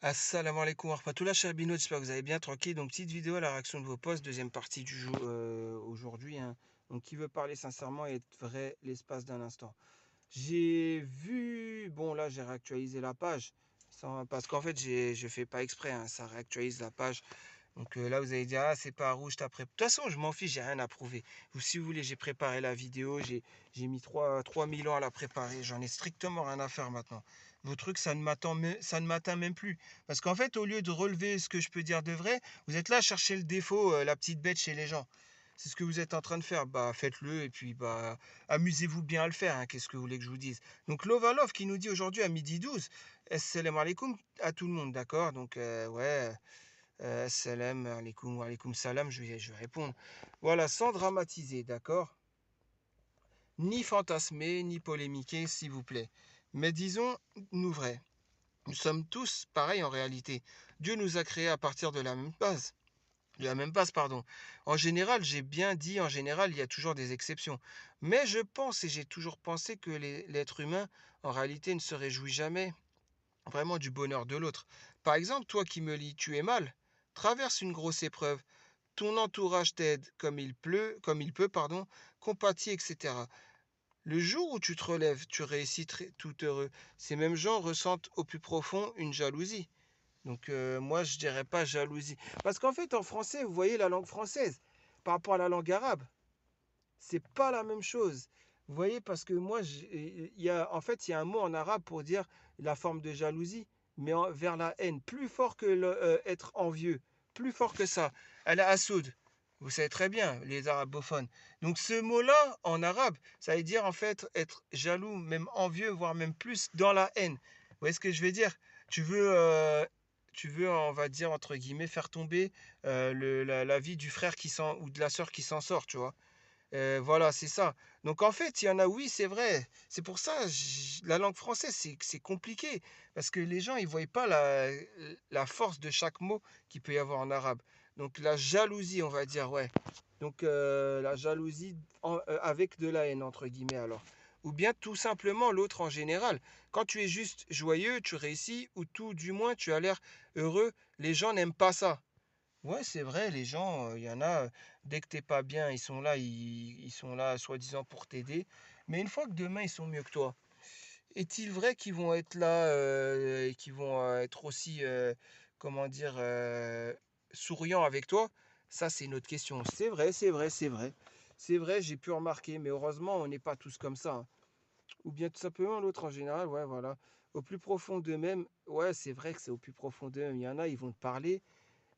Assalamu alaikum wa rahmatullah, cher Bino, j'espère que vous allez bien, tranquille. Donc, petite vidéo à la réaction de vos posts, deuxième partie du jour aujourd'hui, hein. Donc, qui veut parler sincèrement et être vrai l'espace d'un instant. J'ai vu, bon là j'ai réactualisé la page, parce qu'en fait je fais pas exprès, hein, ça réactualise la page. Donc là vous allez dire, ah c'est pas rouge, t'as préparé. De toute façon je m'en fiche, j'ai rien à prouver. Ou si vous voulez, j'ai préparé la vidéo, j'ai mis 3000 ans à la préparer, j'en ai strictement rien à faire maintenant. Vos trucs, ça ne m'atteint même plus. Parce qu'en fait, au lieu de relever ce que je peux dire de vrai, vous êtes là à chercher le défaut, la petite bête chez les gens. C'est ce que vous êtes en train de faire. Bah, faites-le et puis bah, amusez-vous bien à le faire, hein. Qu'est-ce que vous voulez que je vous dise? Donc, Lovalov qui nous dit aujourd'hui à midi 12, Assalamu alaikum à tout le monde, d'accord? Donc, ouais, Assalamu alaikum wa alaikum salam, je vais répondre. Voilà, sans dramatiser, d'accord? Ni fantasmer, ni polémiquer, s'il vous plaît. Mais disons-nous vrai. Nous sommes tous pareils en réalité. Dieu nous a créés à partir de la même base. De la même base, pardon. En général, j'ai bien dit, en général, il y a toujours des exceptions. Mais je pense et j'ai toujours pensé que l'être humain, en réalité, ne se réjouit jamais vraiment du bonheur de l'autre. Par exemple, toi qui me lis, tu es mal, traverse une grosse épreuve, ton entourage t'aide comme il peut, pardon, compatit, etc. Le jour où tu te relèves, tu réussis tout heureux. Ces mêmes gens ressentent au plus profond une jalousie. Donc moi, je dirais pas jalousie. Parce qu'en fait, en français, vous voyez la langue française par rapport à la langue arabe, c'est pas la même chose. Vous voyez, parce que moi, en fait, il y a un mot en arabe pour dire la forme de jalousie, mais vers la haine, plus fort que être envieux, plus fort que ça. Elle a assoud. Vous savez très bien, les arabophones. Donc ce mot-là, en arabe, ça veut dire en fait être jaloux, même envieux, voire même plus dans la haine. Vous voyez ce que je veux dire? Tu veux, euh, tu veux, on va dire, entre guillemets, faire tomber la vie du frère ou de la sœur qui s'en sort, tu vois. Voilà, c'est ça. Donc en fait, il y en a, oui, c'est vrai. C'est pour ça, la langue française, c'est compliqué. Parce que les gens, ils ne voient pas la force de chaque mot qu'il peut y avoir en arabe. Donc la jalousie, on va dire, ouais. Donc la jalousie avec de la haine, entre guillemets, alors. Ou bien tout simplement l'autre en général. Quand tu es juste joyeux, tu réussis, ou tout du moins tu as l'air heureux, les gens n'aiment pas ça. Ouais, c'est vrai, les gens, il y en a, dès que t'es pas bien, ils sont là, soi-disant, pour t'aider. Mais une fois que demain, ils sont mieux que toi, est-il vrai qu'ils vont être là et qu'ils vont être aussi, comment dire, souriants avec toi? Ça, c'est une autre question. C'est vrai, c'est vrai, c'est vrai. C'est vrai, j'ai pu remarquer, mais heureusement, on n'est pas tous comme ça, hein. Ou bien tout simplement l'autre en général, ouais, voilà. Au plus profond d'eux-mêmes, ouais, c'est vrai que c'est au plus profond d'eux-mêmes. Il y en a, ils vont te parler,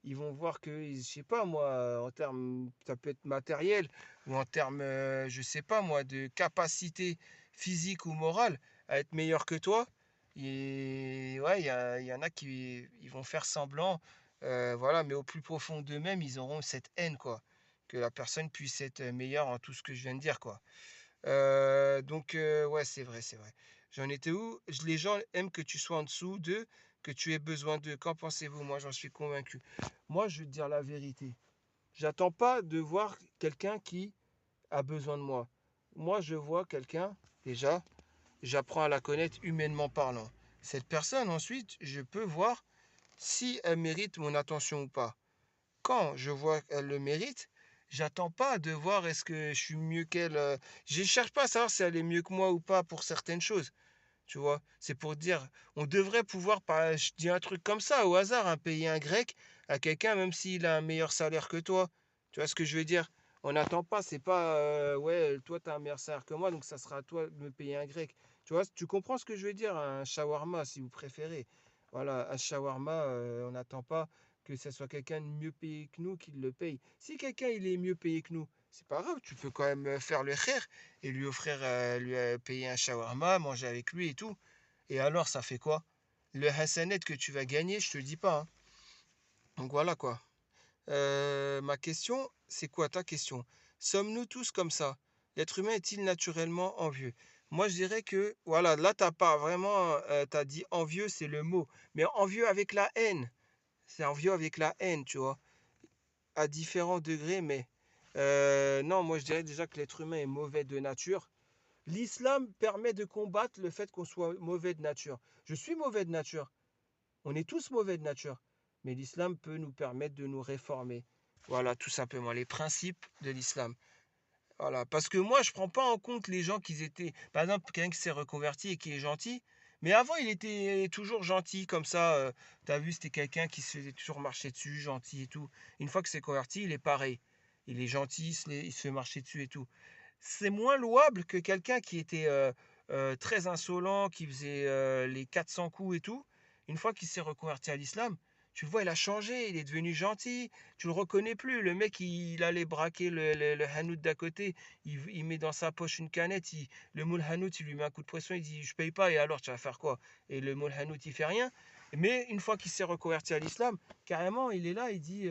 ils vont voir que, je sais pas moi, en termes, ça peut être matériel, ou en termes, je sais pas moi, de capacité physique ou morale à être meilleur que toi. Et ouais, il y en a qui ils vont faire semblant, voilà, mais au plus profond d'eux-mêmes, ils auront cette haine, quoi. Que la personne puisse être meilleure en tout ce que je viens de dire, quoi. Donc, ouais, c'est vrai, c'est vrai. J'en étais où? Les gens aiment que tu sois en dessous d'eux, que tu aies besoin d'eux. Qu'en pensez-vous? Moi, j'en suis convaincu. Moi, je vais te dire la vérité. J'attends pas de voir quelqu'un qui a besoin de moi. Moi, je vois quelqu'un, déjà, j'apprends à la connaître humainement parlant. Cette personne, ensuite, je peux voir si elle mérite mon attention ou pas. Quand je vois qu'elle le mérite, j'attends pas de voir est-ce que je suis mieux qu'elle. Je cherche pas à savoir si elle est mieux que moi ou pas pour certaines choses. Tu vois, c'est pour dire, on devrait pouvoir, je dis un truc comme ça au hasard, hein, payer un grec à quelqu'un même s'il a un meilleur salaire que toi. Tu vois ce que je veux dire? On n'attend pas, c'est pas, ouais, toi tu as un meilleur salaire que moi, donc ça sera à toi de me payer un grec. Tu vois, tu comprends ce que je veux dire? Un shawarma, si vous préférez. Voilà, un shawarma, on n'attend pas que ce soit quelqu'un de mieux payé que nous qui le paye. Si quelqu'un il est mieux payé que nous, c'est pas grave, tu peux quand même faire le khair et lui offrir, payer un shawarma, manger avec lui et tout. Et alors, ça fait quoi? Le hasanet que tu vas gagner, je te le dis pas, hein. Donc voilà quoi. Ma question, c'est quoi ta question? Sommes-nous tous comme ça? L'être humain est-il naturellement envieux? Moi, je dirais que, voilà, là, t'as pas vraiment, t'as dit envieux, c'est le mot. Mais envieux avec la haine. C'est envieux avec la haine, tu vois. À différents degrés, mais non, moi, je dirais déjà que l'être humain est mauvais de nature. L'islam permet de combattre le fait qu'on soit mauvais de nature. Je suis mauvais de nature. On est tous mauvais de nature, mais l'islam peut nous permettre de nous réformer. Voilà, tout simplement, les principes de l'islam. Voilà, parce que moi, je prends pas en compte les gens qui étaient, par exemple, quelqu'un qui s'est reconverti et qui est gentil, mais avant, il était toujours gentil, comme ça, t'as vu, c'était quelqu'un qui se faisait toujours marcher dessus, gentil et tout. Une fois que c'est converti, il est pareil. Il est gentil, il se fait marcher dessus et tout. C'est moins louable que quelqu'un qui était très insolent, qui faisait les 400 coups et tout. Une fois qu'il s'est reconverti à l'islam, tu le vois, il a changé, il est devenu gentil, tu le reconnais plus. Le mec, il allait braquer le hanout d'à côté, il met dans sa poche une canette, le moule hanout, il lui met un coup de pression, il dit je paye pas, et alors tu vas faire quoi? Et le moule hanout, il fait rien. Mais une fois qu'il s'est reconverti à l'islam, carrément, il est là, il dit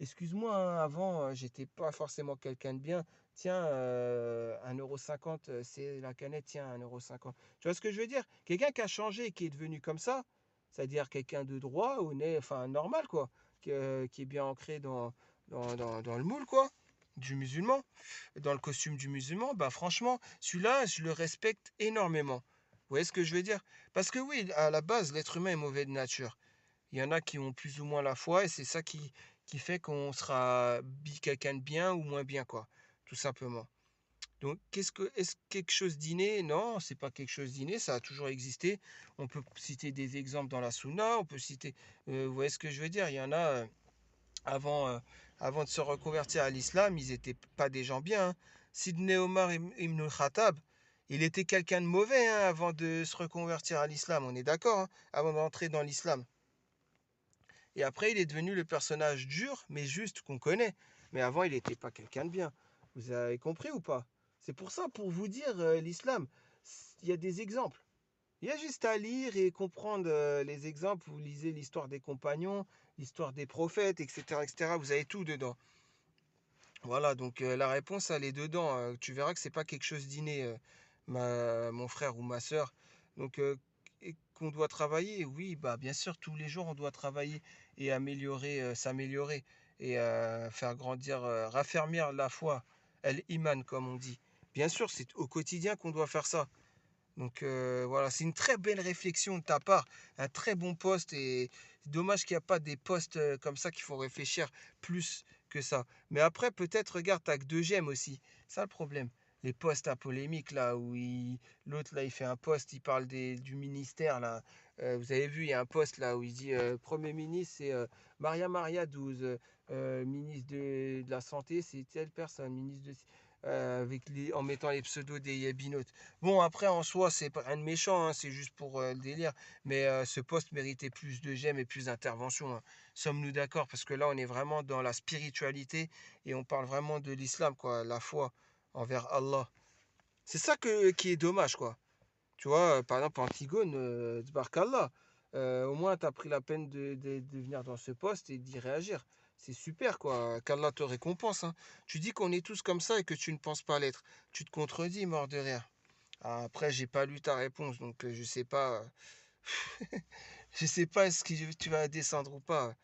excuse-moi, hein, avant, j'étais pas forcément quelqu'un de bien. Tiens, 1,50 €, c'est la canette, tiens, 1,50 €. Tu vois ce que je veux dire? Quelqu'un qui a changé, qui est devenu comme ça, c'est-à-dire quelqu'un de droit, honnête, enfin normal, quoi, qui est bien ancré dans le moule, quoi, du musulman, dans le costume du musulman, bah franchement, celui-là, je le respecte énormément. Vous voyez ce que je veux dire? Parce que oui, à la base, l'être humain est mauvais de nature. Il y en a qui ont plus ou moins la foi, et c'est ça qui fait qu'on sera quelqu'un de bien ou moins bien, quoi, tout simplement. Donc, est-ce quelque chose d'inné? Non, c'est pas quelque chose d'inné, ça a toujours existé. On peut citer des exemples dans la Sunna, on peut citer, vous voyez ce que je veux dire? Il y en a, avant, avant de se reconvertir à l'islam, ils n'étaient pas des gens bien, hein. Sidney Omar Ibn al-Khattab, il était quelqu'un de mauvais, hein, avant de se reconvertir à l'islam, on est d'accord, hein, avant d'entrer dans l'islam. Et après, il est devenu le personnage dur, mais juste qu'on connaît. Mais avant, il n'était pas quelqu'un de bien. Vous avez compris ou pas? C'est pour ça, pour vous dire, l'islam, il y a des exemples. Il y a juste à lire et comprendre les exemples. Vous lisez l'histoire des compagnons, l'histoire des prophètes, etc., etc. Vous avez tout dedans. Voilà, donc la réponse, elle est dedans. Tu verras que c'est pas quelque chose d'inné, mon frère ou ma sœur. Donc, et qu'on doit travailler, oui, bah bien sûr, tous les jours, on doit travailler et améliorer, s'améliorer et faire grandir, raffermir la foi, el iman, comme on dit. Bien sûr, c'est au quotidien qu'on doit faire ça. Donc voilà, c'est une très belle réflexion de ta part, un très bon poste et c'est dommage qu'il n'y a pas des postes comme ça qu'il faut réfléchir plus que ça. Mais après, peut-être, regarde, t'as que deux j'aime aussi. Ça le problème. Les postes à polémique là où l'autre là il fait un poste, il parle du ministère là. Vous avez vu, il y a un poste là où il dit Premier ministre c'est Maria Maria 12, ministre de la Santé c'est telle personne, ministre de en mettant les pseudos des Yabinotes. Bon, après, en soi, c'est pas rien de méchant, hein, c'est juste pour le délire. Mais ce poste méritait plus de j'aime et plus d'intervention, hein. Sommes-nous d'accord? Parce que là, on est vraiment dans la spiritualité et on parle vraiment de l'islam, quoi, la foi envers Allah. C'est ça qui est dommage, quoi. Tu vois, par exemple, Antigone, Tbarkallah, au moins, tu as pris la peine de venir dans ce poste et d'y réagir. C'est super, quoi. Qu'Allah te récompense, hein. Tu dis qu'on est tous comme ça et que tu ne penses pas l'être. Tu te contredis, mort de rire. Ah, après, j'ai pas lu ta réponse, donc je sais pas. Je sais pas est-ce que tu vas descendre ou pas.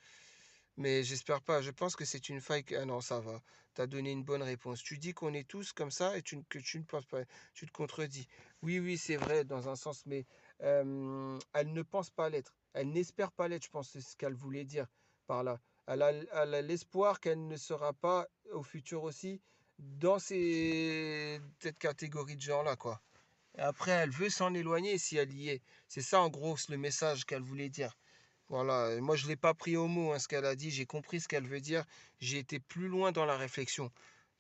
Mais j'espère pas. Je pense que c'est une faille. Ah non, ça va. Tu as donné une bonne réponse. Tu dis qu'on est tous comme ça et que tu ne penses pas. Tu te contredis. Oui, oui, c'est vrai dans un sens, mais elle ne pense pas l'être. Elle n'espère pas l'être, je pense, c'est ce qu'elle voulait dire par là. Elle a l'espoir qu'elle ne sera pas au futur aussi dans cette catégorie de gens-là, quoi. Et après, elle veut s'en éloigner si elle y est. C'est ça, en gros, le message qu'elle voulait dire. Voilà, moi je ne l'ai pas pris au mot, hein, ce qu'elle a dit, j'ai compris ce qu'elle veut dire, j'ai été plus loin dans la réflexion.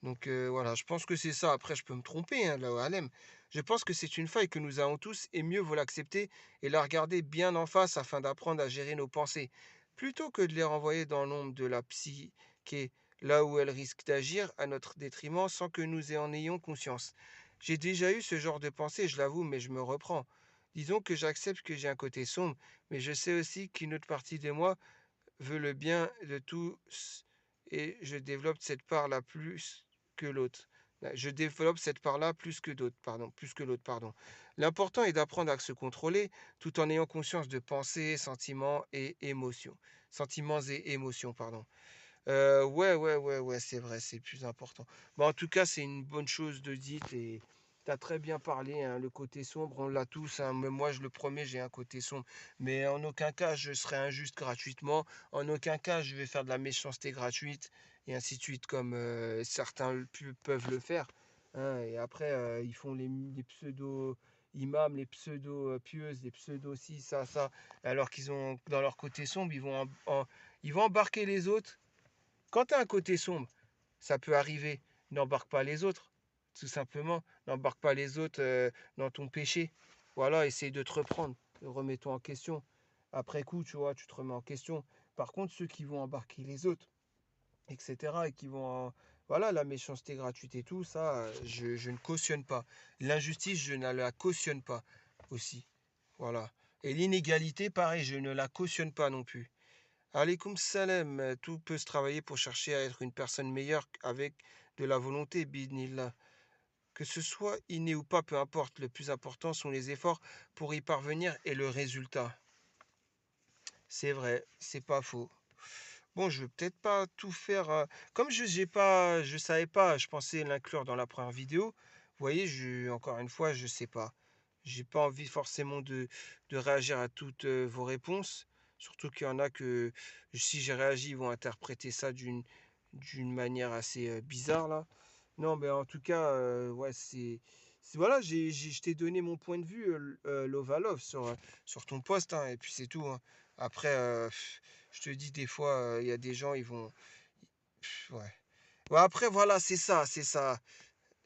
Donc voilà, je pense que c'est ça. Après, je peux me tromper, hein, là, Alem. Je pense que c'est une faille que nous avons tous et mieux vaut l'accepter et la regarder bien en face afin d'apprendre à gérer nos pensées, plutôt que de les renvoyer dans l'ombre de la psyché, là où elles risquent d'agir à notre détriment sans que nous en ayons conscience. J'ai déjà eu ce genre de pensée, je l'avoue, mais je me reprends. Disons que j'accepte que j'ai un côté sombre, mais je sais aussi qu'une autre partie de moi veut le bien de tous et je développe cette part-là plus que l'autre. Je développe cette part-là plus que d'autres, pardon, plus que l'autre, pardon. L'important est d'apprendre à se contrôler tout en ayant conscience de pensées, sentiments et émotions. Sentiments et émotions, pardon. Ouais, ouais, ouais, ouais, c'est vrai, c'est plus important. Bon, en tout cas, c'est une bonne chose de dite et Tu as très bien parlé, hein, le côté sombre, on l'a tous, hein, même moi, je le promets, j'ai un côté sombre. Mais en aucun cas, je serai injuste gratuitement. En aucun cas, je vais faire de la méchanceté gratuite, et ainsi de suite, comme certains peuvent le faire, hein. Et après, ils font les pseudo-imams, les pseudo-pieuses, les pseudo-ci, ça. Alors qu'ils ont, dans leur côté sombre, ils vont embarquer les autres. Quand tu as un côté sombre, ça peut arriver. N'embarque pas les autres, tout simplement. N'embarque pas les autres dans ton péché. Voilà, essaye de te reprendre. Remets-toi en question. Après coup, tu vois, tu te remets en question. Par contre, ceux qui vont embarquer les autres, etc., et qui vont voilà, la méchanceté gratuite et tout, ça, je ne cautionne pas. L'injustice, je ne la cautionne pas aussi. Voilà. Et l'inégalité, pareil, je ne la cautionne pas non plus. Alaykoum salam, tout peut se travailler pour chercher à être une personne meilleure avec de la volonté, bidnillah. Que ce soit inné ou pas, peu importe, le plus important sont les efforts pour y parvenir et le résultat. C'est vrai, c'est pas faux. Bon, je vais peut-être pas tout faire. Comme je savais pas, je pensais l'inclure dans la première vidéo. Vous voyez, encore une fois, je sais pas. J'ai pas envie forcément de réagir à toutes vos réponses. Surtout qu'il y en a que, si j'ai réagi, ils vont interpréter ça d'une manière assez bizarre là. Non, mais en tout cas, ouais, voilà, je t'ai donné mon point de vue, Lovalov, sur ton post, hein, et puis c'est tout, hein. Après, je te dis, des fois, il y a des gens, ils vont. Ouais. Ouais, après, voilà, c'est ça, c'est ça.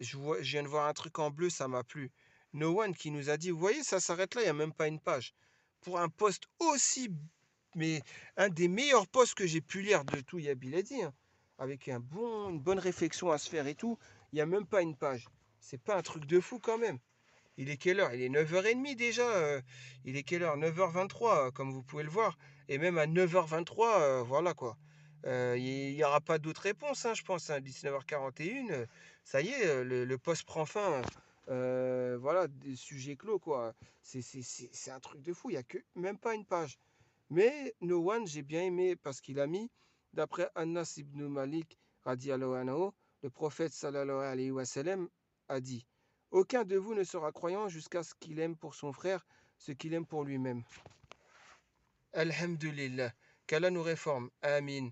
Je viens de voir un truc en bleu, ça m'a plu. No One qui nous a dit, vous voyez, ça s'arrête là, il n'y a même pas une page. Pour un post aussi, mais un des meilleurs posts que j'ai pu lire de tout Yabiladi, hein, avec une bonne réflexion à se faire et tout, il n'y a même pas une page. C'est pas un truc de fou quand même. Il est quelle heure? Il est 9h30 déjà. Il est quelle heure? 9h23, comme vous pouvez le voir. Et même à 9h23, voilà quoi. Il n'y aura pas d'autres réponses, hein, je pense, hein. 19h41, ça y est, le poste prend fin. Voilà, des sujets clos, quoi. C'est un truc de fou. Il n'y a que même pas une page. Mais No One, j'ai bien aimé parce qu'il a mis, d'après Anas ibn Malik, radiallahu anhu, le prophète sallallahu alayhi wa sallam a dit: aucun de vous ne sera croyant jusqu'à ce qu'il aime pour son frère ce qu'il aime pour lui-même. Alhamdulillah. Qu'Allah nous réforme. Amin.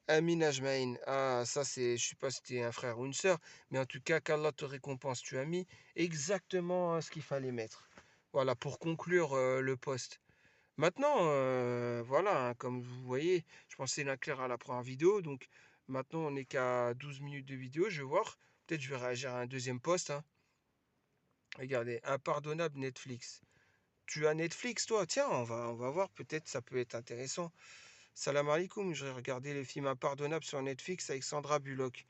Amin ajmaïn. Ah, ça c'est, je sais pas si t'es un frère ou une sœur, mais en tout cas, qu'Allah te récompense. Tu as mis exactement ce qu'il fallait mettre. Voilà, pour conclure le post. Maintenant, voilà, hein, comme vous voyez, je pensais l'inclure à la première vidéo, donc maintenant on n'est qu'à 12 minutes de vidéo, je vais voir. Peut-être je vais réagir à un deuxième post, hein. Regardez, impardonnable Netflix. Tu as Netflix, toi? Tiens, on va voir, peut-être ça peut être intéressant. Salam alaikum, je vais regarder les films impardonnables sur Netflix avec Sandra Bullock.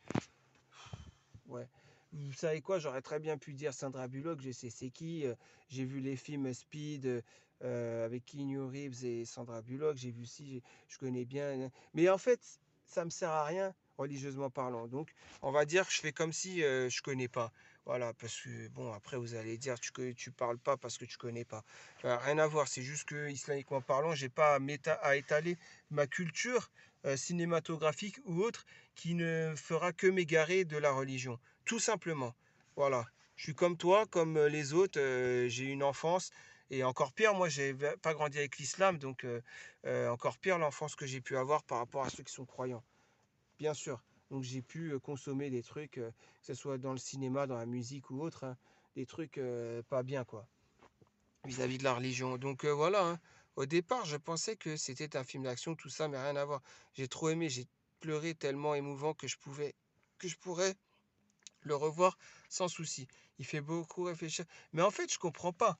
Ouais. Vous savez quoi, j'aurais très bien pu dire Sandra Bullock, je sais c'est qui. J'ai vu les films Speed avec Keanu Reeves et Sandra Bullock. J'ai vu si, je connais bien. Mais en fait, ça me sert à rien, religieusement parlant. Donc, on va dire que je fais comme si je connais pas. Voilà, parce que bon, après vous allez dire tu parles pas parce que tu connais pas. Rien à voir, c'est juste que islamiquement parlant, j'ai pas à étaler ma culture cinématographique ou autre qui ne fera que m'égarer de la religion. Tout simplement. Voilà. Je suis comme toi, comme les autres. J'ai une enfance. Et encore pire, moi, j'ai pas grandi avec l'islam. Donc, encore pire l'enfance que j'ai pu avoir par rapport à ceux qui sont croyants. Bien sûr. Donc, j'ai pu consommer des trucs, que ce soit dans le cinéma, dans la musique ou autre, hein, des trucs pas bien, quoi, vis-à-vis de la religion. Donc, voilà, hein. Au départ, je pensais que c'était un film d'action, tout ça, mais rien à voir. J'ai trop aimé. J'ai pleuré tellement émouvant que je pourrais le revoir sans souci. Il fait beaucoup réfléchir. Mais en fait, je comprends pas.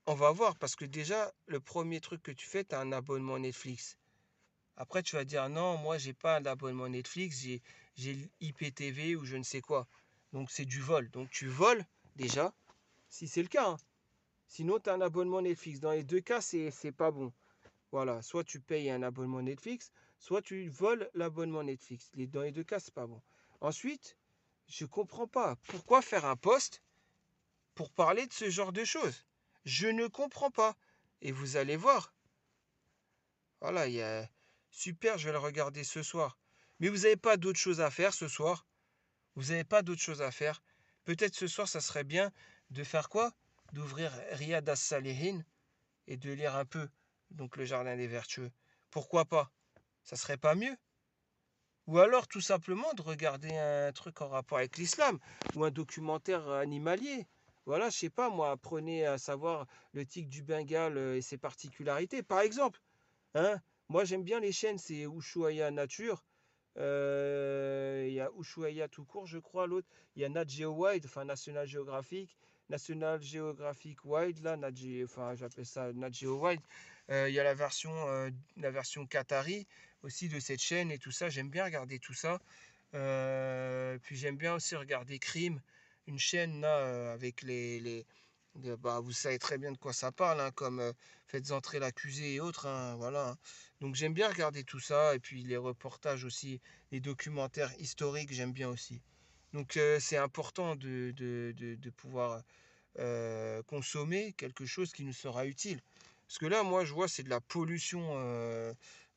On va voir, parce que déjà, le premier truc que tu fais, tu as un abonnement Netflix. Après, tu vas dire, non, moi, j'ai pas d'abonnement Netflix, j'ai l'IPTV ou je ne sais quoi. Donc, c'est du vol. Donc, tu voles, déjà, si c'est le cas, hein. Sinon, tu as un abonnement Netflix. Dans les deux cas, c'est pas bon. Voilà, soit tu payes un abonnement Netflix, soit tu voles l'abonnement Netflix. Dans les deux cas, c'est pas bon. Ensuite, je comprends pas. Pourquoi faire un post pour parler de ce genre de choses? Je ne comprends pas. Et vous allez voir. Voilà, il y a. Super, je vais le regarder ce soir. Mais vous n'avez pas d'autre chose à faire ce soir? Vous n'avez pas d'autre chose à faire? Peut-être ce soir, ça serait bien de faire quoi? D'ouvrir Riyad as-Salihin et de lire un peu, donc le Jardin des Vertueux. Pourquoi pas? Ça serait pas mieux? Ou alors tout simplement de regarder un truc en rapport avec l'islam ou un documentaire animalier. Voilà, je sais pas, moi, apprenez à savoir le tigre du Bengale et ses particularités, par exemple. Hein? Moi, j'aime bien les chaînes, c'est Ushuaïa Nature. Il y a Ushuaïa tout court, je crois, l'autre. Il y a Nat Geo Wild, enfin National Geographic. National Geographic Wild, là, enfin, j'appelle ça Nat Geo Wild. Il y a la version Qatari aussi de cette chaîne et tout ça. J'aime bien regarder tout ça. Puis j'aime bien aussi regarder Crime, une chaîne là avec bah, vous savez très bien de quoi ça parle, hein, comme Faites entrer l'accusé et autres, hein, voilà, hein. Donc j'aime bien regarder tout ça et puis les reportages aussi, les documentaires historiques, j'aime bien aussi. Donc c'est important de pouvoir consommer quelque chose qui nous sera utile. Parce que là, moi, je vois, c'est de la pollution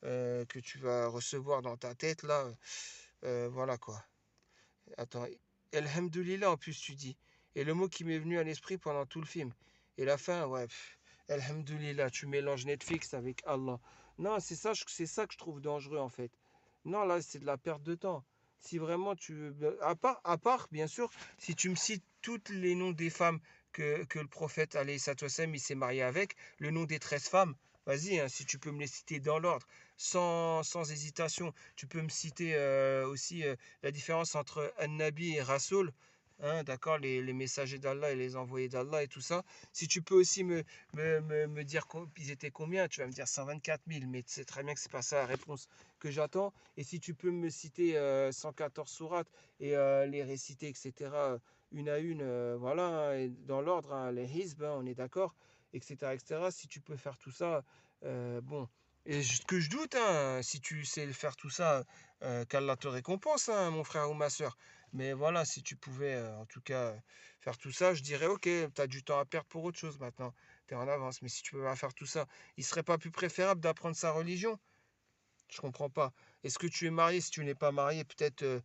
que tu vas recevoir dans ta tête, là. Voilà quoi. Attends, Elhamdoulilah en plus tu dis. Et le mot qui m'est venu à l'esprit pendant tout le film. Et la fin, ouais, Elhamdoulilah, tu mélanges Netflix avec Allah. Non, c'est ça que je trouve dangereux en fait. Non, là, c'est de la perte de temps. Si vraiment tu... à part, bien sûr, si tu me cites tous les noms des femmes que le prophète, alayhi salatu wassalam, il s'est marié avec, le nom des 13 femmes, vas-y, hein, si tu peux me les citer dans l'ordre, sans hésitation. Tu peux me citer aussi la différence entre An-Nabi et Rasoul, hein, d'accord, les messagers d'Allah et les envoyés d'Allah et tout ça. Si tu peux aussi me dire qu'ils étaient combien, tu vas me dire 124 000, mais tu sais très bien que c'est pas ça la réponse que j'attends. Et si tu peux me citer 114 sourates et les réciter, etc., une à une, voilà, hein, et dans l'ordre, hein, les hizb, hein, on est d'accord, etc., etc. Si tu peux faire tout ça, bon. Et ce que je doute, hein, si tu sais faire tout ça, qu'Allah te récompense, hein, mon frère ou ma soeur. Mais voilà, si tu pouvais, en tout cas, faire tout ça, je dirais, ok, tu as du temps à perdre pour autre chose maintenant. Tu es en avance. Mais si tu peux pas faire tout ça, il serait pas plus préférable d'apprendre sa religion? Je comprends pas. Est-ce que tu es marié? Si tu n'es pas marié, peut-être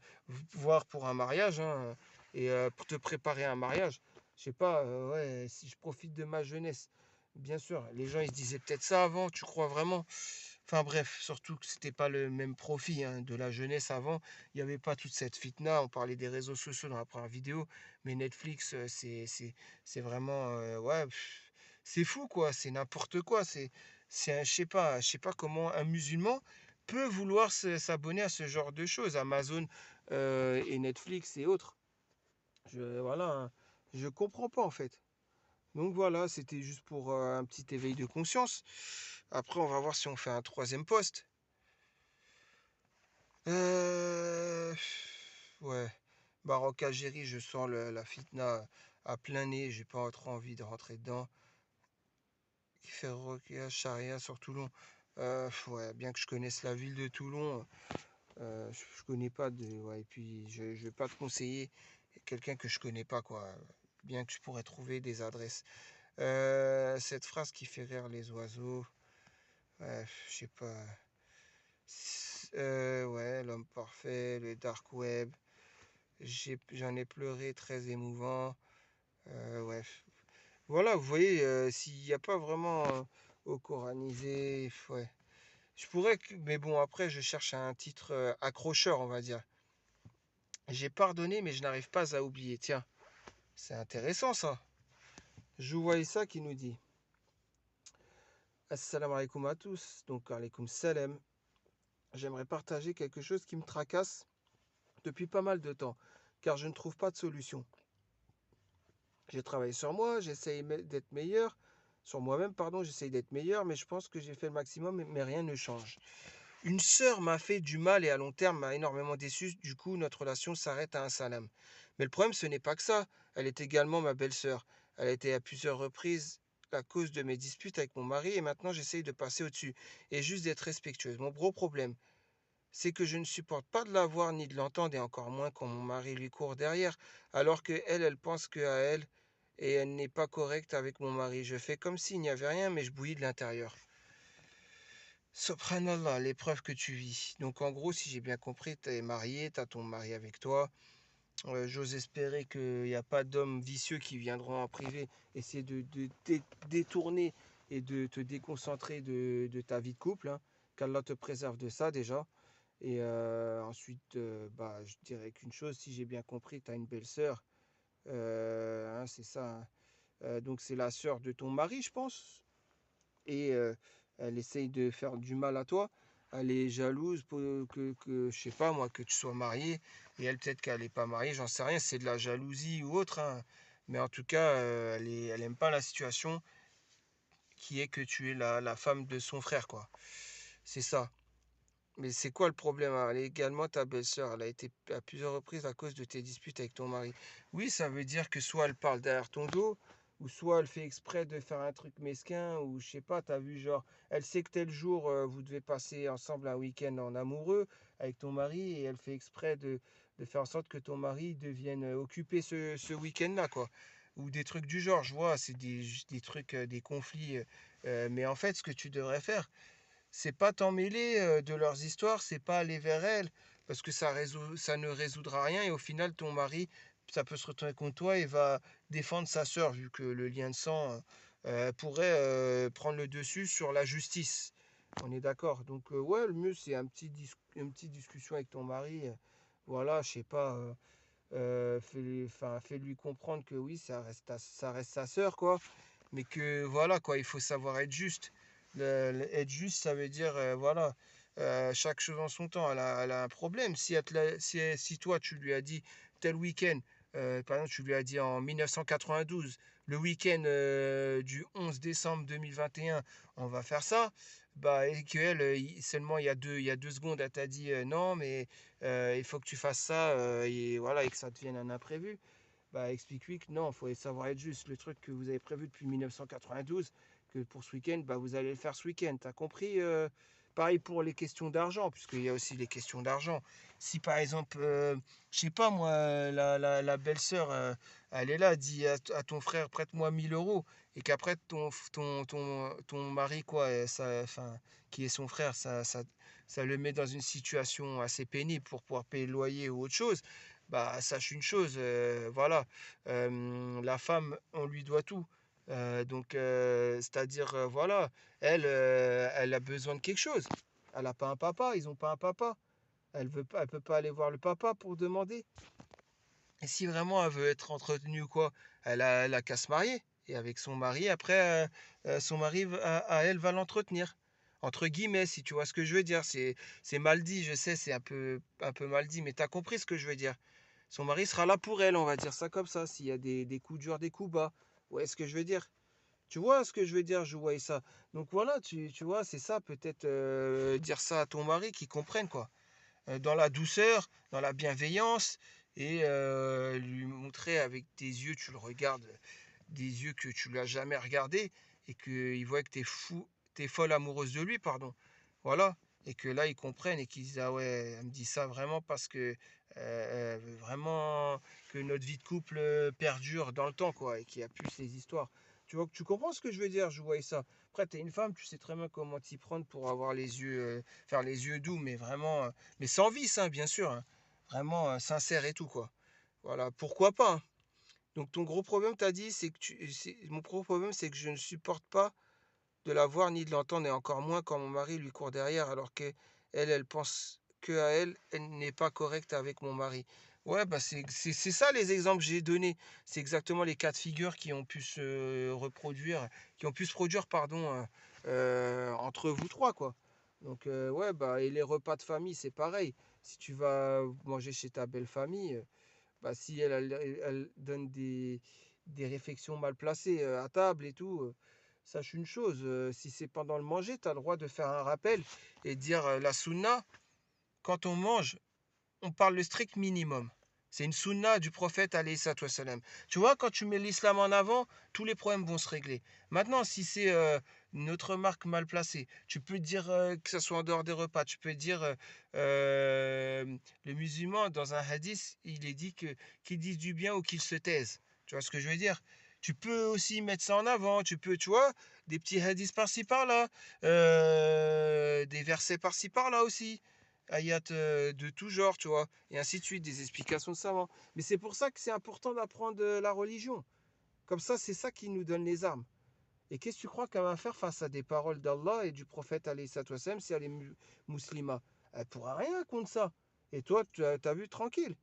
voir pour un mariage, hein, et pour te préparer à un mariage. Je sais pas, ouais, si je profite de ma jeunesse. Bien sûr, les gens ils se disaient peut-être ça avant, tu crois vraiment? Enfin bref, surtout que c'était pas le même profit, hein, de la jeunesse avant. Il n'y avait pas toute cette fitna. On parlait des réseaux sociaux dans la première vidéo, mais Netflix, c'est vraiment, ouais, c'est fou quoi. C'est n'importe quoi. Je sais pas comment un musulman peut vouloir s'abonner à ce genre de choses, Amazon et Netflix et autres. Voilà, hein, je comprends pas en fait. Donc voilà, c'était juste pour un petit éveil de conscience. Après, on va voir si on fait un troisième post. Euh, ouais, Maroc Algérie, je sens la fitna à plein nez. J'ai pas trop envie de rentrer dedans. Faire Charia sur Toulon. Ouais, bien que je connaisse la ville de Toulon, je connais pas de. Ouais, et puis je vais pas te conseiller quelqu'un que je connais pas, quoi. Bien que je pourrais trouver des adresses. Cette phrase qui fait rire les oiseaux. Ouais, je sais pas. Ouais, l'homme parfait, le dark web. J'en ai pleuré, très émouvant. Ouais. Voilà, vous voyez, s'il n'y a pas vraiment au coranisé, ouais. Mais bon, après, je cherche un titre accrocheur, on va dire. J'ai pardonné, mais je n'arrive pas à oublier. Tiens, c'est intéressant ça. Je vois ça qui nous dit Assalamu alaikum à tous. Donc, alaikum salam. J'aimerais partager quelque chose qui me tracasse depuis pas mal de temps, car je ne trouve pas de solution. J'ai travaillé sur moi, j'essaye d'être meilleur, sur moi-même, pardon, j'essaye d'être meilleur, mais je pense que j'ai fait le maximum, mais rien ne change. Une sœur m'a fait du mal et à long terme m'a énormément déçu, du coup notre relation s'arrête à un salam. Mais le problème ce n'est pas que ça, elle est également ma belle-sœur. Elle a été à plusieurs reprises la cause de mes disputes avec mon mari et maintenant j'essaye de passer au-dessus et juste d'être respectueuse. Mon gros problème, c'est que je ne supporte pas de la voir ni de l'entendre et encore moins quand mon mari lui court derrière, alors que elle pense que à elle et elle n'est pas correcte avec mon mari. Je fais comme s'il n'y avait rien mais je bouillis de l'intérieur. Subhanallah, l'épreuve que tu vis. Donc en gros, si j'ai bien compris, tu es marié, tu as ton mari avec toi. J'ose espérer qu'il n'y a pas d'hommes vicieux qui viendront en privé essayer de détourner et de te déconcentrer de ta vie de couple, hein. Qu'Allah te préserve de ça déjà. Et ensuite, bah, je dirais qu'une chose, si j'ai bien compris, tu as une belle sœur, hein, c'est ça, hein. Donc c'est la sœur de ton mari, je pense. Et elle essaye de faire du mal à toi. Elle est jalouse pour je sais pas moi, que tu sois marié. Et elle, peut-être qu'elle n'est pas mariée, j'en sais rien. C'est de la jalousie ou autre, hein. Mais en tout cas, elle aime pas la situation qui est que tu es la femme de son frère, quoi. C'est ça. Mais c'est quoi le problème, hein? Elle est également ta belle-sœur. Elle a été à plusieurs reprises à cause de tes disputes avec ton mari. Oui, ça veut dire que soit elle parle derrière ton dos, ou soit elle fait exprès de faire un truc mesquin, ou je sais pas, t'as vu, genre, elle sait que tel jour, vous devez passer ensemble un week-end en amoureux avec ton mari, et elle fait exprès de faire en sorte que ton mari devienne occupé ce week-end-là, quoi. Ou des trucs du genre, je vois, c'est des trucs, des conflits. Mais en fait, ce que tu devrais faire, c'est pas t'en mêler de leurs histoires, c'est pas aller vers elles, parce que ça ne résoudra rien et au final ton mari, ça peut se retourner contre toi et va défendre sa sœur, vu que le lien de sang pourrait prendre le dessus sur la justice. On est d'accord. Donc ouais, le mieux c'est une petite discussion avec ton mari. Voilà, je sais pas, fais-lui comprendre que oui, ça reste sa sœur, quoi, mais que voilà, quoi, il faut savoir être juste. Être juste, ça veut dire, voilà, chaque chose en son temps. Elle a un problème. Si toi, tu lui as dit tel week-end, par exemple, tu lui as dit en 1992, le week-end du 11 décembre 2021, on va faire ça, bah, et qu'elle, seulement il y a 2 secondes, elle t'a dit non, mais il faut que tu fasses ça, et voilà, et que ça devienne un imprévu, bah, explique-lui que non, il faut savoir être juste. Le truc que vous avez prévu depuis 1992, que pour ce week-end, bah, vous allez le faire ce week-end. T'as compris? Pareil pour les questions d'argent, puisqu'il y a aussi les questions d'argent. Si par exemple, je sais pas moi, la belle-sœur, elle est là, dit à ton frère, prête-moi 1 000 euros, et qu'après ton mari, quoi, enfin, qui est son frère, ça le met dans une situation assez pénible pour pouvoir payer le loyer ou autre chose, bah, sache une chose, voilà, la femme, on lui doit tout. Donc, c'est-à-dire, voilà, elle a besoin de quelque chose. Elle n'a pas un papa, ils n'ont pas un papa. Elle peut pas aller voir le papa pour demander. Et si vraiment elle veut être entretenue ou quoi, elle a qu'à se marier. Et avec son mari, après, son mari à elle va l'entretenir. Entre guillemets, si tu vois ce que je veux dire. C'est mal dit, je sais, c'est un peu mal dit, mais tu as compris ce que je veux dire. Son mari sera là pour elle, on va dire ça comme ça, s'il y a des coups durs, des coups bas. Ouais, ce que je veux dire. Tu vois ce que je veux dire, je vois ça. Donc voilà, tu vois, c'est ça, peut-être dire ça à ton mari, qu'il comprenne, quoi. Dans la douceur, dans la bienveillance, et lui montrer avec tes yeux, tu le regardes, des yeux que tu l'as jamais regardé, et qu'il voit que t'es fou, t'es folle amoureuse de lui, pardon. Voilà. Et que là, ils comprennent et qu'ils disent, ah ouais, elle me dit ça vraiment parce que elle veut vraiment que notre vie de couple perdure dans le temps, quoi, et qu'il y a plus ces histoires. Tu vois, tu comprends ce que je veux dire, je vois ça. Après, t'es une femme, tu sais très bien comment t'y prendre pour avoir les yeux, faire les yeux doux, mais vraiment, mais sans vice, hein, bien sûr, hein. Vraiment sincère et tout, quoi. Voilà, pourquoi pas, hein. Donc ton gros problème, t'as dit, c'est que mon gros problème, c'est que je ne supporte pas de la voir ni de l'entendre, et encore moins quand mon mari lui court derrière, alors que elle pense que à elle, elle n'est pas correcte avec mon mari. Ouais, bah c'est ça les exemples que j'ai donnés. C'est exactement les cas de figure qui ont pu se reproduire, qui ont pu se produire, pardon, entre vous trois, quoi. Donc ouais, bah, et les repas de famille, c'est pareil. Si tu vas manger chez ta belle famille, bah, si elle donne des réflexions mal placées à table et tout, sache une chose, si c'est pendant le manger, tu as le droit de faire un rappel et dire la sunna, quand on mange, on parle le strict minimum. C'est une sunna du prophète alayhi salatu wassalam. Tu vois, quand tu mets l'islam en avant, tous les problèmes vont se régler. Maintenant, si c'est une autre remarque mal placée, tu peux dire que ce soit en dehors des repas, tu peux dire le musulman, dans un hadith, il est dit que qu'il dise du bien ou qu'il se taise. Tu vois ce que je veux dire? Tu peux aussi mettre ça en avant, tu peux, tu vois, des petits hadiths par-ci par-là, des versets par-ci par-là aussi. ayats de tout genre, tu vois, et ainsi de suite, des explications de savants. Mais c'est pour ça que c'est important d'apprendre la religion. Comme ça, c'est ça qui nous donne les armes. Et qu'est-ce que tu crois qu'elle va faire face à des paroles d'Allah et du prophète alayhi salatu wassalam si elle est musulmane? Elle pourra rien contre ça. Et toi, tu as vu tranquille.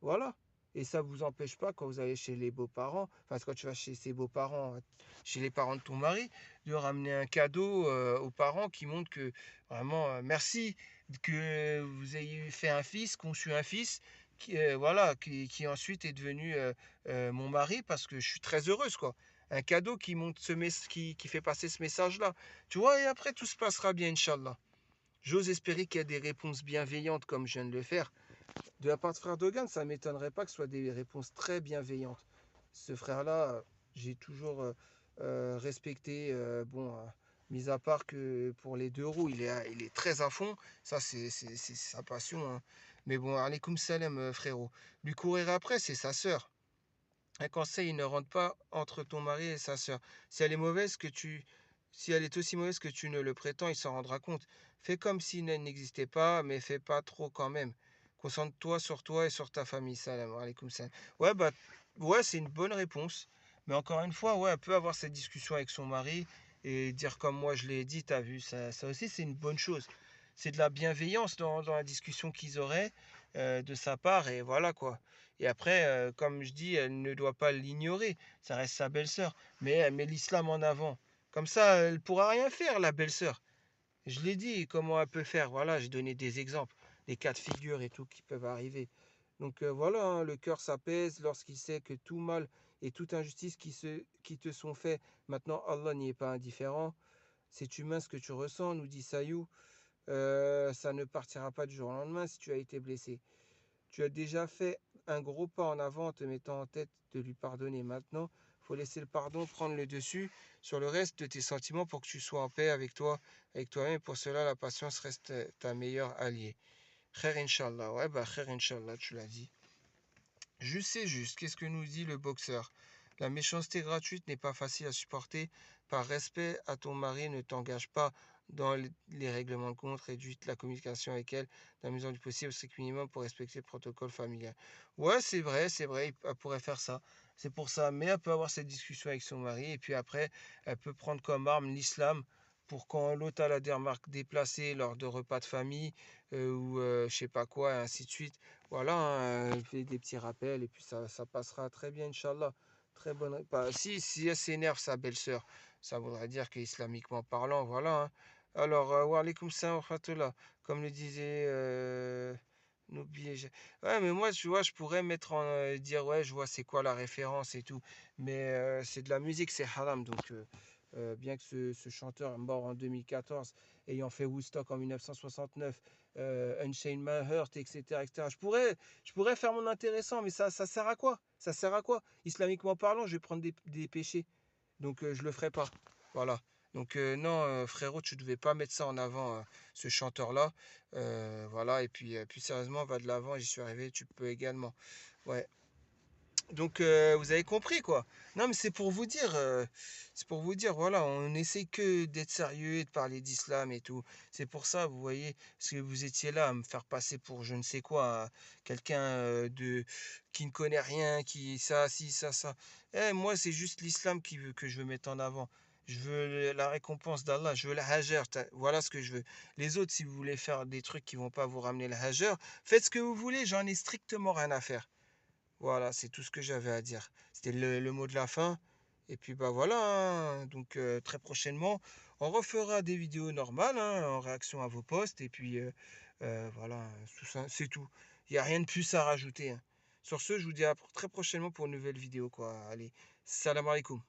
Voilà. Et ça ne vous empêche pas, quand vous allez chez les beaux-parents, enfin, quand tu vas chez ses beaux-parents, chez les parents de ton mari, de ramener un cadeau aux parents qui montre que vraiment, merci que vous ayez fait un fils, conçu un fils, voilà, qui ensuite est devenu mon mari parce que je suis très heureuse, quoi. Un cadeau qui montre qui fait passer ce message-là. Tu vois, et après, tout se passera bien, Inch'Allah. J'ose espérer qu'il y a des réponses bienveillantes comme je viens de le faire de la part de frère Dogan, ça ne m'étonnerait pas que ce soit des réponses très bienveillantes. Ce frère-là, j'ai toujours respecté, bon, mis à part que pour les deux roues, il est très à fond. Ça, c'est sa passion, hein. Mais bon, alaikum salam, frérot. Lui courir après, c'est sa sœur. Un conseil, ne rentre pas entre ton mari et sa sœur. Si elle est mauvaise que tu, si elle est aussi mauvaise que tu ne le prétends, il s'en rendra compte. Fais comme si elle n'existait pas, mais fais pas trop quand même. Concentre-toi sur toi et sur ta famille. Salam alaikum salam. Ouais, bah, ouais, c'est une bonne réponse. Mais encore une fois, ouais, elle peut avoir cette discussion avec son mari et dire comme moi je l'ai dit, t'as vu, ça aussi c'est une bonne chose. C'est de la bienveillance dans la discussion qu'ils auraient de sa part et voilà quoi. Et après, comme je dis, elle ne doit pas l'ignorer. Ça reste sa belle-sœur. Mais elle met l'islam en avant. Comme ça, elle ne pourra rien faire, la belle-sœur. Je l'ai dit, comment elle peut faire. Voilà, j'ai donné des exemples, des cas de figure et tout qui peuvent arriver. Donc voilà, hein, le cœur s'apaise lorsqu'il sait que tout mal et toute injustice qui te sont faits, maintenant Allah n'y est pas indifférent. C'est humain ce que tu ressens, nous dit Sayou. Ça ne partira pas du jour au lendemain si tu as été blessé. Tu as déjà fait un gros pas en avant en te mettant en tête de lui pardonner. Maintenant, il faut laisser le pardon prendre le dessus sur le reste de tes sentiments pour que tu sois en paix avec toi, avec toi-même. Pour cela, la patience reste ta meilleure alliée. Khair Inch'Allah. Ouais, bah, Khair Inch'Allah, tu l'as dit. Juste c'est juste. Qu'est-ce que nous dit le boxeur? La méchanceté gratuite n'est pas facile à supporter. Par respect à ton mari, ne t'engage pas dans les règlements de compte. Réduis la communication avec elle dans la mesure du possible au strict minimum pour respecter le protocole familial. Ouais, c'est vrai, elle pourrait faire ça. C'est pour ça. Mais elle peut avoir cette discussion avec son mari et puis après, elle peut prendre comme arme l'islam pour quand l'autre a la remarque déplacée lors de repas de famille ou je sais pas quoi, et ainsi de suite. Voilà, hein, elle fait des petits rappels et puis ça passera très bien, Inch'Allah. Très bonne. Bah, si elle s'énerve, sa belle-sœur, ça voudrait dire qu'islamiquement parlant, voilà, hein. Alors, wa alaykoum salam wa rahmatullah. Comme le disait n'oubliez jamais. Ouais, mais moi, tu vois, je pourrais mettre en dire, ouais, je vois c'est quoi la référence et tout. Mais c'est de la musique, c'est haram. Donc, bien que ce chanteur mort en 2014, ayant fait Woodstock en 1969, Unchain My Heart, etc., etc. Je pourrais faire mon intéressant, mais ça sert à quoi? Ça sert à quoi? Islamiquement parlant, je vais prendre des péchés. Donc je le ferai pas. Voilà. Donc non, frérot, tu devais pas mettre ça en avant, ce chanteur-là. Voilà, et puis sérieusement, va de l'avant, j'y suis arrivé, tu peux également. Ouais. Donc vous avez compris quoi. Non mais c'est pour vous dire, voilà, on essaie que d'être sérieux et de parler d'islam et tout. C'est pour ça, vous voyez, parce que vous étiez là à me faire passer pour je ne sais quoi, quelqu'un de qui ne connaît rien, qui ça, si, ça. Moi c'est juste l'islam que je veux mettre en avant. Je veux la récompense d'Allah, je veux la hajar, voilà ce que je veux. Les autres, si vous voulez faire des trucs qui vont pas vous ramener la hajar, faites ce que vous voulez, j'en ai strictement rien à faire. Voilà, c'est tout ce que j'avais à dire. C'était le mot de la fin. Et puis bah voilà, hein. Donc très prochainement, on refera des vidéos normales hein, en réaction à vos posts. Et puis voilà, tout ça, c'est tout. Il n'y a rien de plus à rajouter, hein. Sur ce, je vous dis à très prochainement pour une nouvelle vidéo, quoi. Allez, salam alaikum.